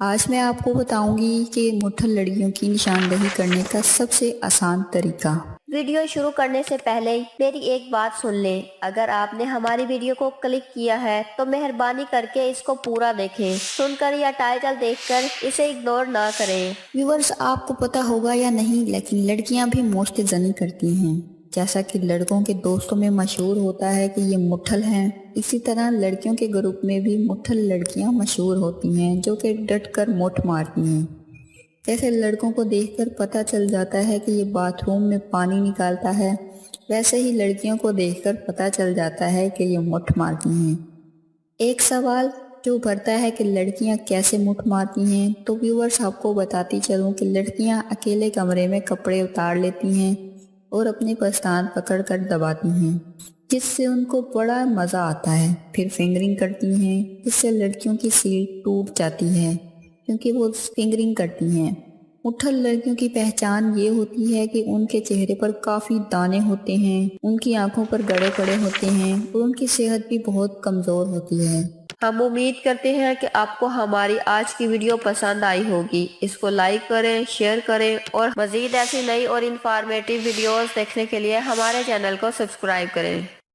آج میں آپ کو بتاؤں گی کہ مٹھل لڑکیوں کی نشاندہی کرنے کا سب سے آسان طریقہ۔ ویڈیو شروع کرنے سے پہلے میری ایک بات سن لیں۔ اگر آپ نے ہماری ویڈیو کو کلک کیا ہے تو مہربانی کر کے اس کو پورا دیکھیں۔ سن کر یا ٹائٹل دیکھ کر اسے اگنور نہ کریں۔ ویورز، آپ کو پتہ ہوگا یا نہیں لیکن لڑکیاں بھی موشت زنی کرتی ہیں۔ جیسا کہ لڑکوں کے دوستوں میں مشہور ہوتا ہے کہ یہ مٹھل ہیں، اسی طرح لڑکیوں کے گروپ میں بھی مٹھل لڑکیاں مشہور ہوتی ہیں جو کہ ڈٹ کر مٹھ مارتی ہیں۔ جیسے لڑکوں کو دیکھ کر پتہ چل جاتا ہے کہ یہ باتھ روم میں پانی نکالتا ہے، ویسے ہی لڑکیوں کو دیکھ کر پتہ چل جاتا ہے کہ یہ مٹھ مارتی ہیں۔ ایک سوال جو بھرتا ہے کہ لڑکیاں کیسے مٹھ مارتی ہیں، تو ویورز آپ کو بتاتی چلوں کہ لڑکیاں اکیلے کمرے میں کپڑے اتار لیتی ہیں اور اپنے پستان پکڑ کر دباتی ہیں، جس سے ان کو بڑا مزہ آتا ہے۔ پھر فنگرنگ کرتی ہیں، جس سے لڑکیوں کی سیٹ ٹوٹ جاتی ہے کیونکہ وہ فنگرنگ کرتی ہیں۔ مٹھل لڑکیوں کی پہچان یہ ہوتی ہے کہ ان کے چہرے پر کافی دانے ہوتے ہیں، ان کی آنکھوں پر گڑے پڑے ہوتے ہیں اور ان کی صحت بھی بہت کمزور ہوتی ہے۔ ہم امید کرتے ہیں کہ آپ کو ہماری آج کی ویڈیو پسند آئی ہوگی۔ اس کو لائک کریں، شیئر کریں اور مزید ایسی نئی اور انفارمیٹیو ویڈیوز دیکھنے کے لیے ہمارے چینل کو سبسکرائب کریں۔